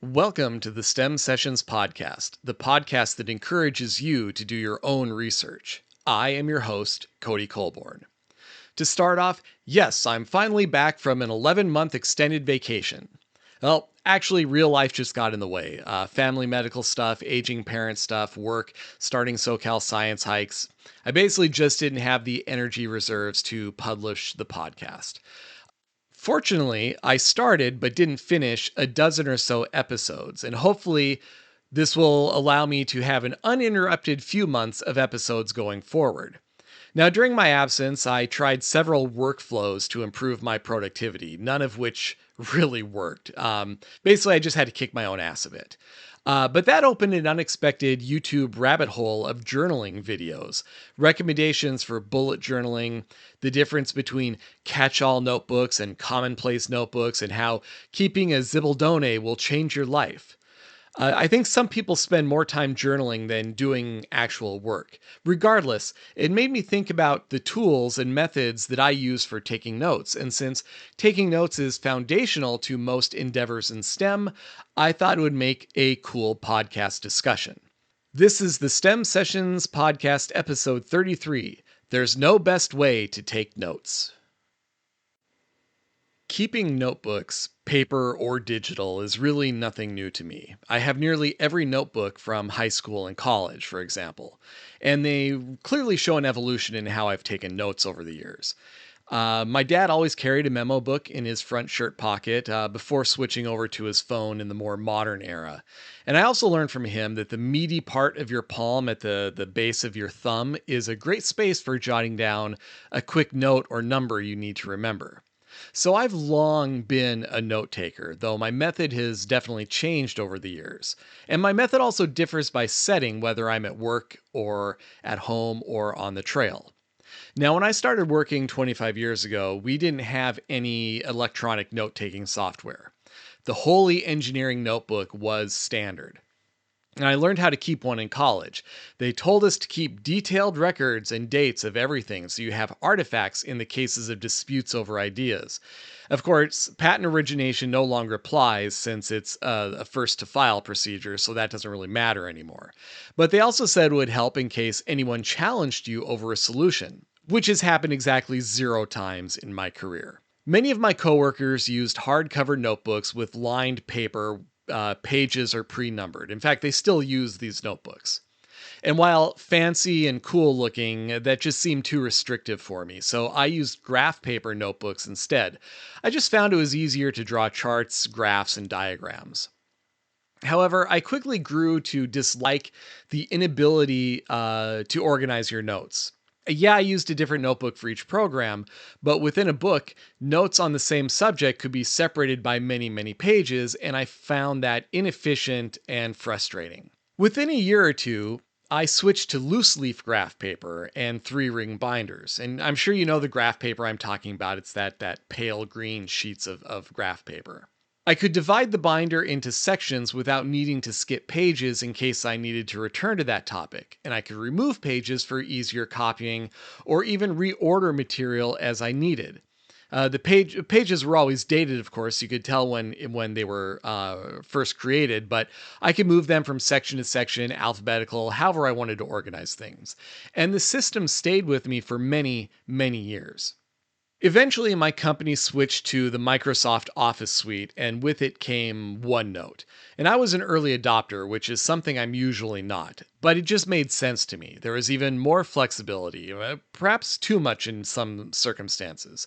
Welcome to the STEM Sessions Podcast, the podcast that encourages you to do your own research. I am your host, Cody Colborn. To start off, yes, I'm finally back from an 11-month extended vacation. Well, actually, real life just got in the way. Family medical stuff, aging parent stuff, work, starting SoCal Science hikes. I basically just didn't have the energy reserves to publish the podcast. Fortunately, I started but didn't finish a dozen or so episodes, and hopefully, this will allow me to have an uninterrupted few months of episodes going forward. Now, during my absence, I tried several workflows to improve my productivity, none of which really worked. Basically, I just had to kick my own ass a bit. But that opened an unexpected YouTube rabbit hole of journaling videos, recommendations for bullet journaling, the difference between catch all notebooks and commonplace notebooks, and how keeping a Zibaldone will change your life. I think some people spend more time journaling than doing actual work. Regardless, it made me think about the tools and methods that I use for taking notes. And since taking notes is foundational to most endeavors in STEM, I thought it would make a cool podcast discussion. This is the STEM Sessions Podcast, episode 33. There's no best way to take notes. Keeping notebooks, paper or digital, is really nothing new to me. I have nearly every notebook from high school and college, for example, and they clearly show an evolution in how I've taken notes over the years. My dad always carried a memo book in his front shirt pocket before switching over to his phone in the more modern era. And I also learned from him that the meaty part of your palm at the base of your thumb is a great space for jotting down a quick note or number you need to remember. So I've long been a note taker, though my method has definitely changed over the years. And my method also differs by setting, whether I'm at work or at home or on the trail. Now, when I started working 25 years ago, we didn't have any electronic note taking software. The Holy Engineering Notebook was standard. And I learned how to keep one in college. They told us to keep detailed records and dates of everything so you have artifacts in the cases of disputes over ideas. Of course, patent origination no longer applies since it's a first to file procedure, so that doesn't really matter anymore. But they also said it would help in case anyone challenged you over a solution, which has happened exactly 0 times in my career. Many of my coworkers used hardcover notebooks with lined paper. Pages are pre-numbered. In fact, they still use these notebooks. And while fancy and cool looking, that just seemed too restrictive for me, so I used graph paper notebooks instead. I just found it was easier to draw charts, graphs, and diagrams. However, I quickly grew to dislike the inability to organize your notes. Yeah, I used a different notebook for each program, but within a book, notes on the same subject could be separated by many, many pages, and I found that inefficient and frustrating. Within a year or two, I switched to loose leaf graph paper and 3-ring binders. And I'm sure you know the graph paper I'm talking about. It's that pale green sheets of graph paper. I could divide the binder into sections without needing to skip pages in case I needed to return to that topic, and I could remove pages for easier copying or even reorder material as I needed. The pages were always dated, of course. You could tell when they were first created, but I could move them from section to section, alphabetical, however I wanted to organize things. And the system stayed with me for many, many years. Eventually, my company switched to the Microsoft Office suite, and with it came OneNote. And I was an early adopter, which is something I'm usually not, but it just made sense to me. There was even more flexibility, perhaps too much in some circumstances.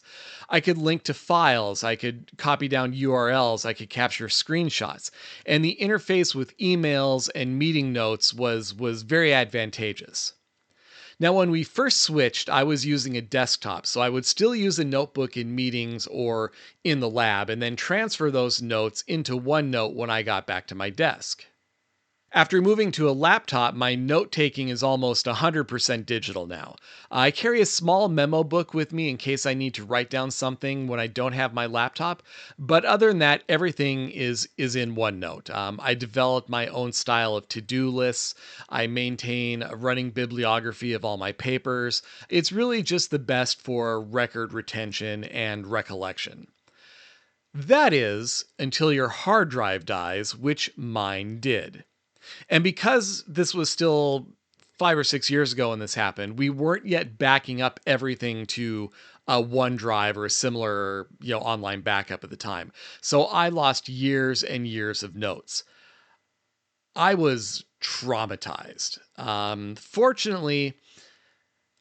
I could link to files, I could copy down URLs, I could capture screenshots, and the interface with emails and meeting notes was very advantageous. Now, when we first switched, I was using a desktop, so I would still use a notebook in meetings or in the lab and then transfer those notes into OneNote when I got back to my desk. After moving to a laptop, my note taking is almost 100% digital now. I carry a small memo book with me in case I need to write down something when I don't have my laptop, but other than that, everything is in OneNote. I developed my own style of to-do lists. I maintain a running bibliography of all my papers. It's really just the best for record retention and recollection. That is, until your hard drive dies, which mine did. And because this was still 5 or 6 years ago when this happened, we weren't yet backing up everything to a OneDrive or a similar, online backup at the time. So I lost years and years of notes. I was traumatized. Fortunately,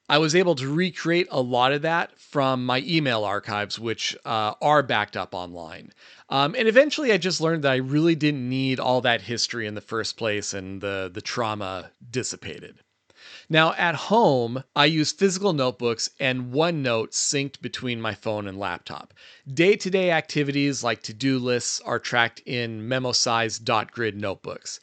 I was able to recreate a lot of that from my email archives, which are backed up online. And eventually, I just learned that I really didn't need all that history in the first place, and the trauma dissipated. Now, at home, I use physical notebooks and OneNote synced between my phone and laptop. Day to day activities like to do lists are tracked in memo sized grid notebooks.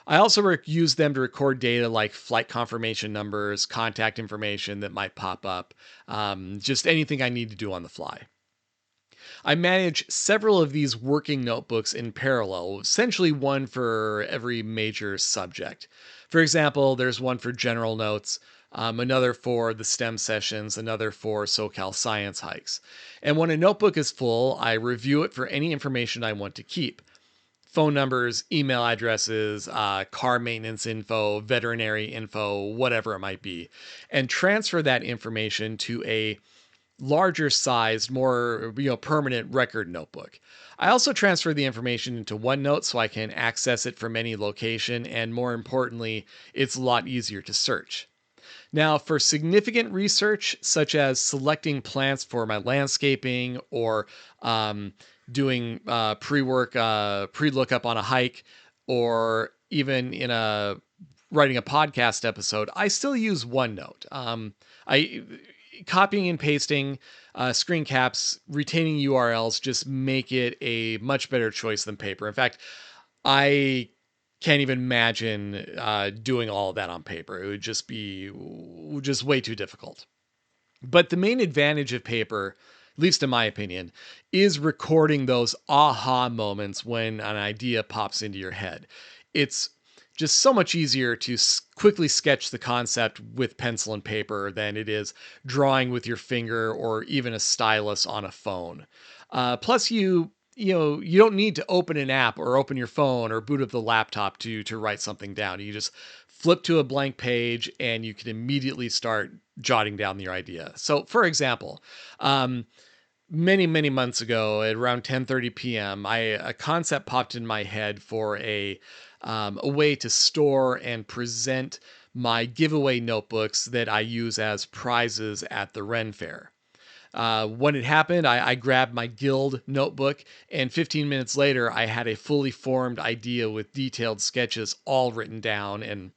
I also use them to record data like flight confirmation numbers, contact information that might pop up, just anything I need to do on the fly. I manage several of these working notebooks in parallel, essentially one for every major subject. For example, there's one for general notes, another for the STEM sessions, another for SoCal science hikes. And when a notebook is full, I review it for any information I want to keep: phone numbers, email addresses, car maintenance info, veterinary info, whatever it might be, and transfer that information to a larger sized, more permanent record notebook. I also transfer the information into OneNote so I can access it from any location, and more importantly, it's a lot easier to search. Now, for significant research, such as selecting plants for my landscaping or doing pre-work, pre-lookup on a hike, or even in a writing a podcast episode, I still use OneNote. I copying and pasting screen caps, retaining URLs just make it a much better choice than paper. In fact, I can't even imagine doing all of that on paper. It would just be just way too difficult. But the main advantage of paper, at least in my opinion, is recording those aha moments when an idea pops into your head. It's just so much easier to quickly sketch the concept with pencil and paper than it is drawing with your finger or even a stylus on a phone. Plus, you don't need to open an app or open your phone or boot up the laptop to write something down. You just flip to a blank page and you can immediately start jotting down your idea. So, for example, many months ago at around 10:30 p.m., a concept popped in my head for a way to store and present my giveaway notebooks that I use as prizes at the Ren Fair. When it happened, I grabbed my Guild notebook, and 15 minutes later, I had a fully formed idea with detailed sketches all written down, and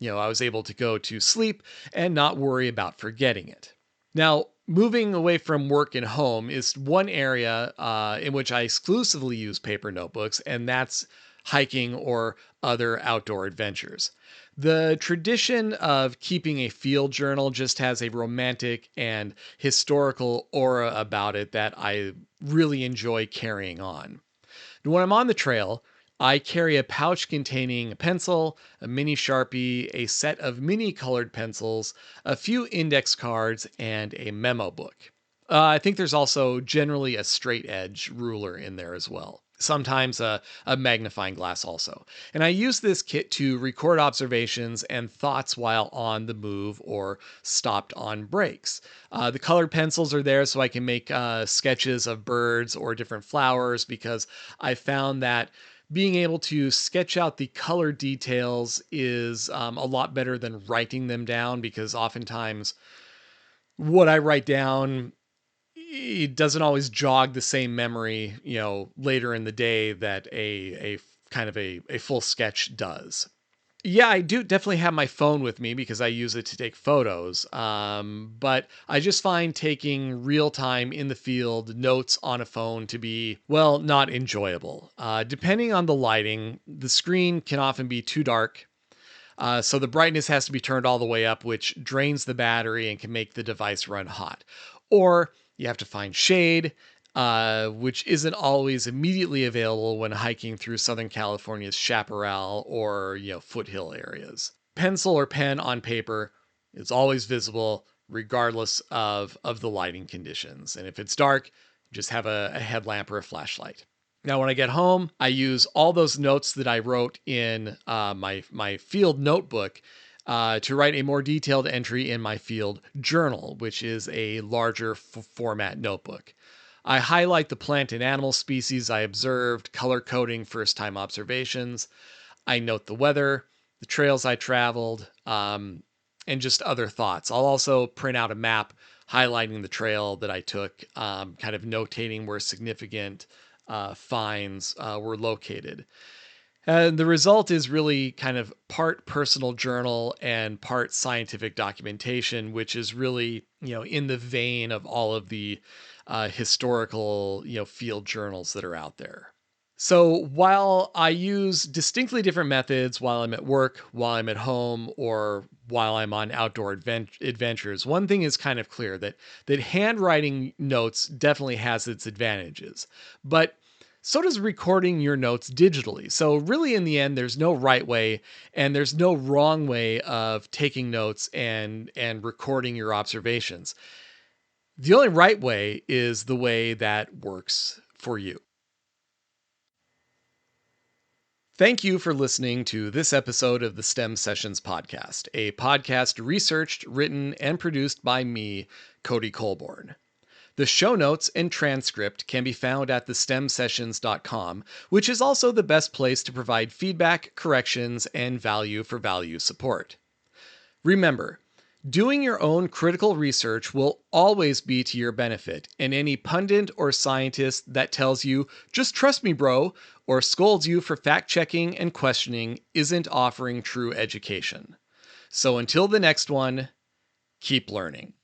I was able to go to sleep and not worry about forgetting it. Now, moving away from work and home is one area in which I exclusively use paper notebooks, and that's hiking or other outdoor adventures. The tradition of keeping a field journal just has a romantic and historical aura about it that I really enjoy carrying on. When I'm on the trail, I carry a pouch containing a pencil, a mini Sharpie, a set of mini colored pencils, a few index cards, and a memo book. I think there's also generally a straight edge ruler in there as well. Sometimes a magnifying glass also. And I use this kit to record observations and thoughts while on the move or stopped on breaks. The colored pencils are there so I can make sketches of birds or different flowers, because I found that being able to sketch out the color details is a lot better than writing them down, because oftentimes what I write down, it doesn't always jog the same memory, later in the day that a kind of a full sketch does. Yeah, I do definitely have my phone with me because I use it to take photos. But I just find taking real time in the field notes on a phone to be, well, not enjoyable. Depending on the lighting, the screen can often be too dark. So the brightness has to be turned all the way up, which drains the battery and can make the device run hot. Or you have to find shade, which isn't always immediately available when hiking through Southern California's chaparral or foothill areas. Pencil or pen on paper is always visible, regardless of the lighting conditions. And if it's dark, Just have a headlamp or a flashlight. Now, when I get home, I use all those notes that I wrote in my field notebook to write a more detailed entry in my field journal, which is a larger format notebook. I highlight the plant and animal species I observed, color coding first time observations. I note the weather, the trails I traveled, and just other thoughts. I'll also print out a map highlighting the trail that I took, kind of notating where significant finds were located. And the result is really kind of part personal journal and part scientific documentation, which is really, in the vein of all of the historical, field journals that are out there. So while I use distinctly different methods while I'm at work, while I'm at home, or while I'm on outdoor adventures, one thing is kind of clear that handwriting notes definitely has its advantages, but so does recording your notes digitally. So really, in the end, there's no right way and there's no wrong way of taking notes and recording your observations. The only right way is the way that works for you. Thank you for listening to this episode of the STEM Sessions Podcast, a podcast researched, written, and produced by me, Cody Colborn. The show notes and transcript can be found at thestemsessions.com, which is also the best place to provide feedback, corrections, and value for value support. Remember, doing your own critical research will always be to your benefit, and any pundit or scientist that tells you, just trust me, bro, or scolds you for fact checking and questioning isn't offering true education. So until the next one, keep learning.